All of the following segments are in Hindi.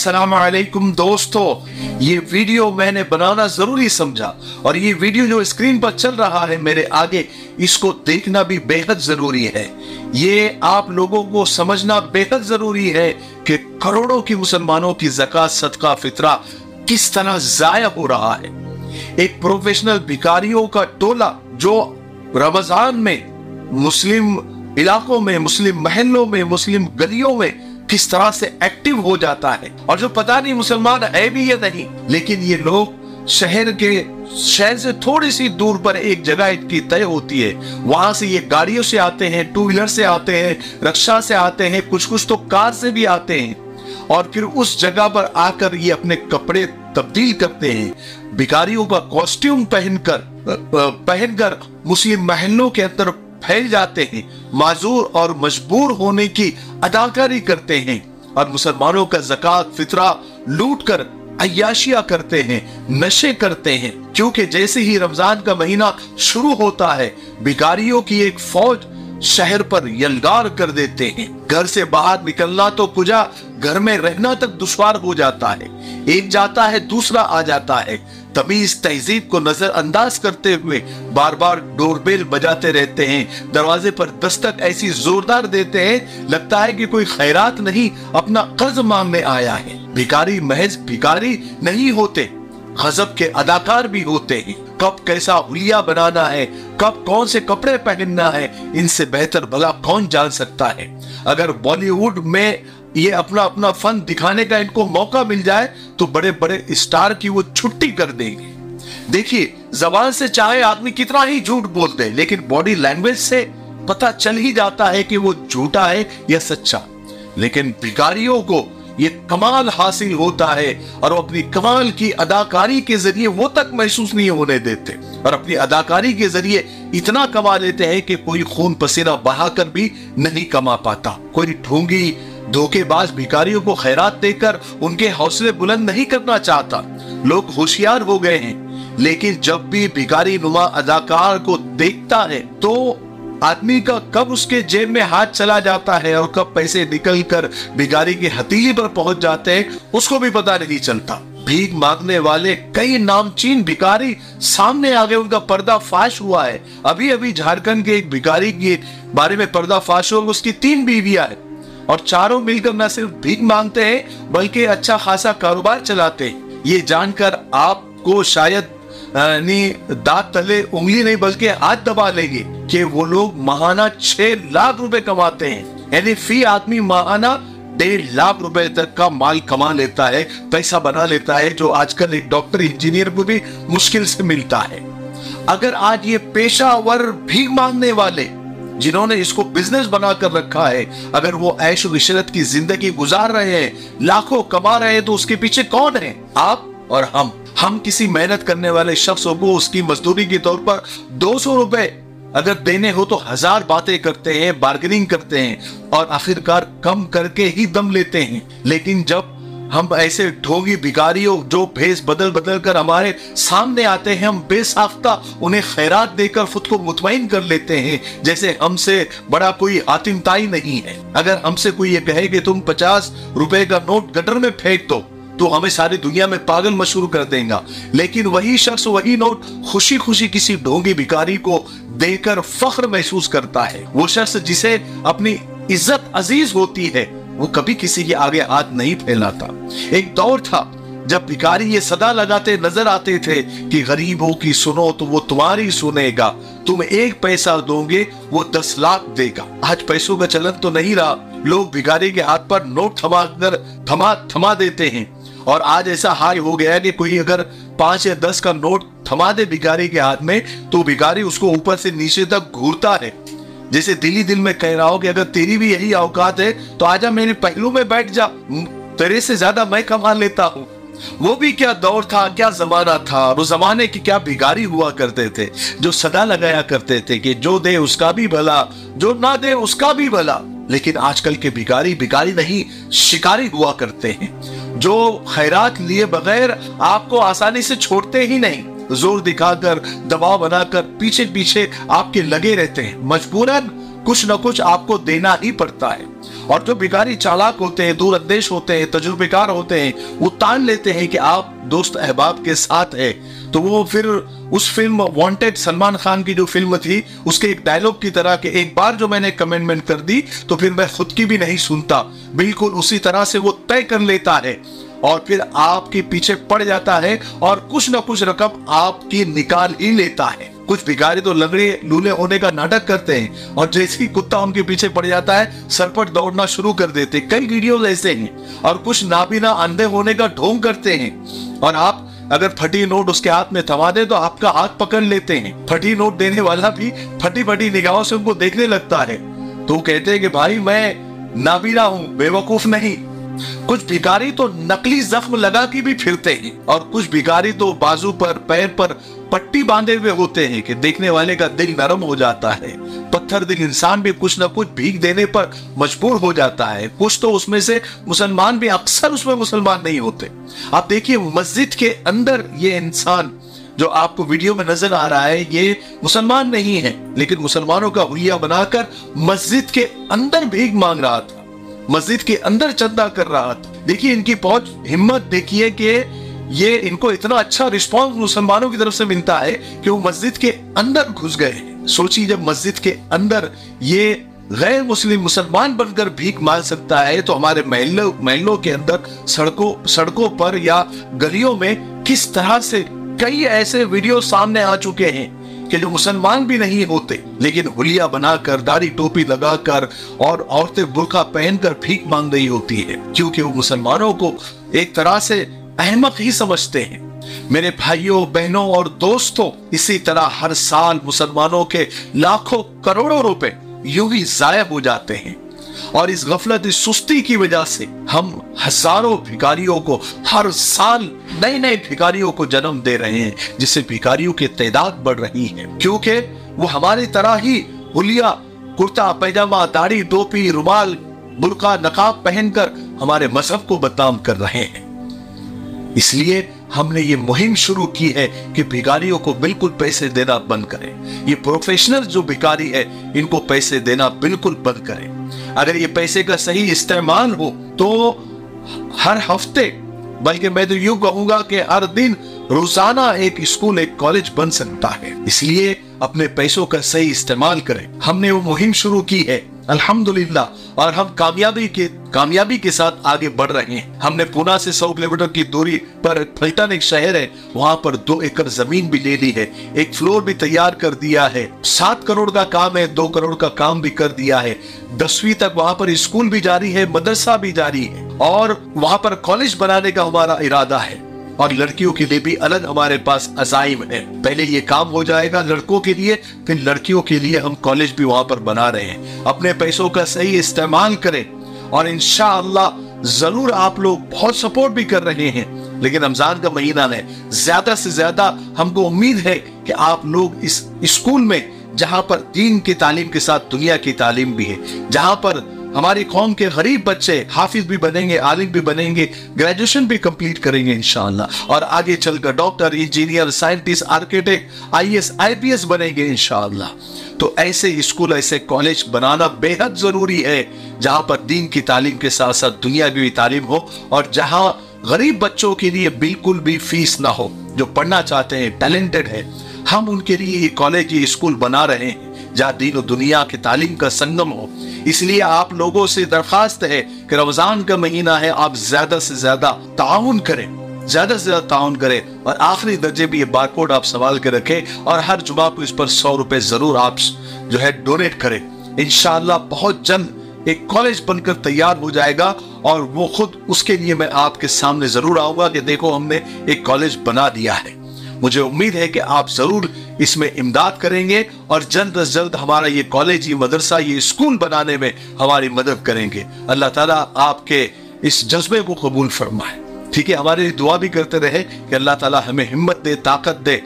अस्सलाम वालेकुम दोस्तों, ये वीडियो मैंने बनाना जरूरी समझा और ये वीडियो जो स्क्रीन पर चल रहा है मेरे आगे, इसको देखना भी बेहद जरूरी है। ये आप लोगों को समझना बेहद जरूरी है कि करोड़ों की मुसलमानों की ज़कात, सदका, फितरा किस तरह जाया हो रहा है। एक प्रोफेशनल भिखारियों का टोला जो रमजान में मुस्लिम इलाकों में, मुस्लिम महल्लों में, मुस्लिम गलियों में किस तरह से एक्टिव हो जाता है, और जो पता नहीं मुसलमान है भी या नहीं, लेकिन ये लोग शहर से थोड़ी सी दूर पर एक जगह इनकी तय होती है, वहां से ये गाड़ियों से आते हैं, टू व्हीलर से आते हैं, रिक्शा से आते हैं, कुछ तो कार से भी आते हैं, और फिर उस जगह पर आकर ये अपने कपड़े तब्दील करते हैं। भिखारियों का कॉस्ट्यूम पहनकर मुस्लिम महल्लों के अंदर फैल जाते हैं, माजूर और मजबूर होने की अदाकारी करते हैं और मुसलमानों का ज़कात, फितरा लूट कर अय्याशियां करते हैं, नशे करते हैं। क्योंकि जैसे ही रमजान का महीना शुरू होता है, भिखारियों की एक फौज शहर पर यलगार कर देते हैं। घर से बाहर निकलना तो कुजा, घर में रहना तक दुश्वार हो जाता है। एक जाता है, दूसरा आ जाता है। तमीज तहजीब को नजरअंदाज करते हुए बार बार डोरबेल बजाते रहते हैं, दरवाजे पर दस्तक ऐसी जोरदार देते हैं लगता है कि कोई खैरात नहीं, अपना कर्ज मांगने आया है। भिखारी महज भिखारी नहीं होते, गजब के अदाकार भी होते हैं। कब कैसा हुलिया बनाना है, कब कौन से कपड़े पहनना है, इनसे बेहतर भला कौन जान सकता है। अगर बॉलीवुड में ये अपना अपना फन दिखाने का इनको मौका मिल जाए तो बड़े बड़े स्टार की वो छुट्टी कर देंगे। देखिए, जबान से चाहे आदमी कितना ही झूठ बोल दे, लेकिन बॉडी लैंग्वेज से पता चल ही जाता है कि वो झूठा है या सच्चा। लेकिन भिखारियों को ये कमाल हासिल होता है और वो अपनी कमाल की अदाकारी के जरिए वो तक महसूस नहीं होने देते, और अपनी अदाकारी के जरिए इतना कमा लेते हैं कि कोई खून पसीना बहाकर भी नहीं कमा पाता। कोई ढोंगी धोखेबाज भिखारियों को खैरात देकर उनके हौसले बुलंद नहीं करना चाहता। लोग होशियार हो गए हैं, लेकिन जब भी भिखारी नुमा अदाकार को देखता है तो आदमी का कब उसके जेब में हाथ चला जाता है और कब पैसे निकलकर भिखारी के हथेली पर पहुंच जाते हैं, उसको भी पता नहीं चलता। भीख मांगने वाले कई नामचीन भिखारी सामने आ गए, उनका पर्दाफाश हुआ है। अभी अभी झारखंड के एक भिखारी के बारे में पर्दाफाश हुआ, उसकी 3 बीवियां हैं और चारों मिलकर न सिर्फ भीख मांगते हैं बल्कि अच्छा खासा कारोबार चलाते हैं। ये जानकर आपको शायद दांत तले उंगली नहीं बल्कि हाथ दबा लेंगे कि वो लोग माहाना 6 लाख रुपए कमाते हैं। यानी फी आदमी माहाना 1.5 लाख रुपए तक का माल कमा लेता है, पैसा बना लेता है, जो आजकल एक डॉक्टर, इंजीनियर को भी मुश्किल से मिलता है। अगर आज ये पेशावर भीख मांगने वाले जिन्होंने इसको बिजनेस बनाकर रखा है, अगर वो ऐश और इशरत की जिंदगी गुजार रहे हैं, लाखों कमा रहे हैं, तो उसके पीछे कौन है? आप और हम किसी मेहनत करने वाले शख्स को उसकी मजदूरी के तौर पर 200 रुपए अगर देने हो तो 1000 बातें करते हैं, बार्गेनिंग करते हैं और आखिरकार कम करके ही दम लेते हैं। लेकिन जब हम ऐसे ढोंगी भिखारियों जो भेष बदल बदल कर हमारे सामने आते हैं, हम बेसाख्ता उन्हें खैरात देकर खुद को मुतमईन कर लेते हैं जैसे हमसे बड़ा कोई आतिमताई नहीं है। अगर हमसे कोई ये कहे कि तुम 50 रुपए का नोट गटर में फेंक दो तो हमें सारी दुनिया में पागल मशहूर कर देगा, लेकिन वही शख्स वही नोट खुशी खुशी किसी ढोंगी भिखारी को देकर फख्र महसूस करता है। वो शख्स जिसे अपनी इज्जत अजीज होती है वो कभी किसी के आगे हाथ नहीं फैलाता। एक दौर था जब भिखारी ये सदा लगाते नजर आते थे कि गरीबों की सुनो तो वो तुम्हारी सुनेगा, तुम 1 पैसा दोगे वो 10 लाख देगा। आज पैसों का चलन तो नहीं रहा, लोग भिखारी के हाथ पर नोट थमा देते हैं, और आज ऐसा हाल हो गया है कि कोई अगर 5 या 10 का नोट थमा दे भिखारी के हाथ में तो भिखारी उसको ऊपर से नीचे तक घूरता है, जैसे दिल ही दिल में कह रहा हो कि अगर तेरी भी यही औकात है तो आजा मेरे पहलू में बैठ जा, तेरे से ज्यादा मैं कमा लेता हूँ। वो भी क्या दौर था, क्या जमाना था, और उस जमाने की क्या भिखारी हुआ करते थे जो सदा लगाया करते थे कि जो दे उसका भी भला, जो ना दे उसका भी भला। लेकिन आजकल के भिखारी नहीं, शिकारी हुआ करते हैं, जो खैरात लिए बगैर आपको आसानी से छोड़ते ही नहीं, जोर दिखाकर, दबाव बनाकर पीछे पीछे आपके लगे रहते हैं। मजबूरन कुछ न कुछ आपको देना ही पड़ता है। और जो भिखारी चालाक होते हैं, दूरंदेश होते हैं, तजुर्बेकार होते हैं, वो तान लेते हैं कि आप दोस्त अहबाब के साथ है, तो वो फिर उस फिल्म वांटेड, सलमान खान की जो फिल्म थी, उसके एक डायलॉग की तरह के एक बार जो मैंने कमेंटमेंट कर दी तो फिर मैं खुद की भी नहीं सुनता, बिल्कुल उसी तरह से वो तय कर लेता है और फिर आपके पीछे पड़ जाता है और कुछ ना कुछ रकम आपकी निकाल ही लेता है। कुछ भिखारी तो लंगड़े लूले होने का नाटक करते हैं और जैसे ही कुत्ता उनके पीछे पड़ जाता है सरपट दौड़ना शुरू कर देते। कई वीडियोस ऐसे हैं। और कुछ नाबीना अंधे होने का ढोंग करते हैं और आप अगर फटी नोट उसके हाथ में थमा दे तो आपका हाथ पकड़ लेते हैं। फटी नोट देने वाला भी फटी फटी निगाहों से उनको देखने लगता है, तो कहते हैं कि भाई मैं नाबीना हूं, बेवकूफ नहीं। कुछ भिखारी तो नकली जख्म लगा के भी फिरते हैं और कुछ भिखारी तो बाजू पर, पैर पर पट्टी बांधे हुए होते हैं कि देखने वाले का दिल नरम हो जाता है। पत्थर दिल इंसान भी कुछ ना कुछ भीख देने पर मजबूर हो जाता है। कुछ तो उसमें से मुसलमान भी, अक्सर उसमें मुसलमान नहीं होते। आप देखिए मस्जिद के अंदर ये इंसान जो आपको वीडियो में नजर आ रहा है, ये मुसलमान नहीं है, लेकिन मुसलमानों का हुलिया बनाकर मस्जिद के अंदर भीख मांग रहा था, मस्जिद के अंदर चंदा कर रहा था। देखिए इनकी पहुंच, हिम्मत देखिए कि ये इनको इतना अच्छा रिस्पांस मुसलमानों की तरफ से मिलता है कि वो मस्जिद के अंदर घुस गए। सोचिए जब मस्जिद के अंदर ये गैर मुस्लिम मुसलमान बनकर भीख मांग सकता है, तो हमारे महलों के अंदर, सड़कों पर या गलियों में किस तरह से कई ऐसे वीडियो सामने आ चुके हैं कि जो मुसलमान भी नहीं होते लेकिन हुलिया बनाकर, दाढ़ी टोपी लगाकर और औरतें बुर्का पहनकर भीख मांग रही होती है, क्योंकि वो मुसलमानों को एक तरह से अहमक ही समझते हैं। मेरे भाइयों, बहनों और दोस्तों, इसी तरह हर साल मुसलमानों के लाखों करोड़ों रुपए यूं ही जाया हो जाते हैं और इस गफलत, इस सुस्ती की वजह से हम हजारों भिखारियों को, हर साल नए नए भिखारियों को जन्म दे रहे हैं, जिससे भिखारियों की तादाद बढ़ रही है, क्योंकि वो हमारी तरह ही हुलिया, कुर्ता पैजामा, दाढ़ी टोपी, रुमाल, बुर्का, नकाब पहनकर हमारे मजहब को बदनाम कर रहे हैं। इसलिए हमने ये मुहिम शुरू की है कि भिखारियों को बिल्कुल पैसे देना बंद करें। ये प्रोफेशनल जो भिखारी है, इनको पैसे देना बिल्कुल बंद करें। अगर ये पैसे का सही इस्तेमाल हो तो हर हफ्ते, बल्कि मैं तो यूं कहूंगा कि हर दिन, रोजाना एक स्कूल, एक कॉलेज बन सकता है। इसलिए अपने पैसों का सही इस्तेमाल करें। हमने वो मुहिम शुरू की है अल्हम्दुलिल्लाह, और हम कामयाबी के साथ आगे बढ़ रहे हैं। हमने पुणे से 100 किलोमीटर की दूरी पर फलटन एक शहर है, वहां पर 2 एकड़ जमीन भी ले ली है, एक फ्लोर भी तैयार कर दिया है, 7 करोड़ का काम है, 2 करोड़ का काम भी कर दिया है। 10वीं तक वहां पर स्कूल भी जारी है, मदरसा भी जारी है और वहां पर कॉलेज बनाने का हमारा इरादा है। और लड़कियों के लिए भी अलग हमारे पास अज़ाइम है। पहले ये काम हो जाएगा लड़कों के लिए, फिर लड़कियों के लिए हम कॉलेज भी वहां पर बना रहे हैं। अपने पैसों का सही इस्तेमाल करें और इंशाअल्लाह जरूर आप लोग बहुत सपोर्ट भी कर रहे हैं। लेकिन रमजान का महीना है, ज्यादा से ज्यादा हमको उम्मीद है कि आप लोग इस स्कूल में, जहां पर दीन की तालीम के साथ दुनिया की तालीम भी है, जहां पर हमारी कौम के गरीब बच्चे हाफिज भी बनेंगे, आलिम भी बनेंगे, ग्रेजुएशन भी कंप्लीट करेंगे इंशाअल्लाह, और आगे चलकर doctor, engineer, scientist, architect, IAS, IPS बनेंगे इंशाअल्लाह। तो ऐसे स्कूल, ऐसे कॉलेज बनाना बेहद जरूरी है, जहां पर दीन की तालीम के साथ साथ दुनिया की भी तालीम हो और जहां गरीब बच्चों के लिए बिल्कुल भी फीस ना हो। जो पढ़ना चाहते हैं, टैलेंटेड है, हम उनके लिए ये कॉलेज, ये स्कूल बना रहे हैं जहां दीन और दुनिया की तालीम का संगम हो। इसलिए आप लोगों से दरखास्त है कि रमजान का महीना है, आप ज्यादा से ज्यादा ताउन करें, ज्यादा से ज्यादा ताउन करें और आखिरी दर्जे भी ये बारकोड आप संभाल के रखें और हर जुमा को इस पर 100 रुपए जरूर आप जो है डोनेट करें। इंशाअल्लाह बहुत जल्द एक कॉलेज बनकर तैयार हो जाएगा और वो खुद, उसके लिए मैं आपके सामने जरूर आऊंगा कि देखो हमने एक कॉलेज बना दिया है। मुझे उम्मीद है कि आप जरूर इसमें इमदाद करेंगे और जल्द से जल्द हमारा ये कॉलेज, ये मदरसा, ये स्कूल बनाने में हमारी मदद करेंगे। अल्लाह ताला आपके इस जज्बे को कबूल फरमाए। ठीक है, हमारे लिए दुआ भी करते रहे कि अल्लाह ताला हमें हिम्मत दे, ताकत दे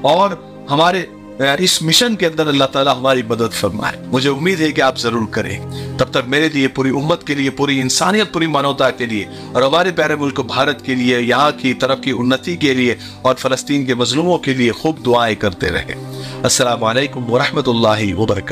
और हमारे इस मिशन के अंदर अल्लाह ताला हमारी मदद फरमाए। मुझे उम्मीद है कि आप जरूर करें। तब तक मेरे लिए, पूरी उम्मत के लिए, पूरी इंसानियत, पूरी मानवता के लिए और हमारे प्यारे मुल्क भारत के लिए, यहाँ की तरक्की, उन्नति के लिए और फलस्तीन के मजलूमों के लिए खूब दुआएं करते रहे। अस्सलामु अलैकुम व रहमतुल्लाहि व बरकातहू।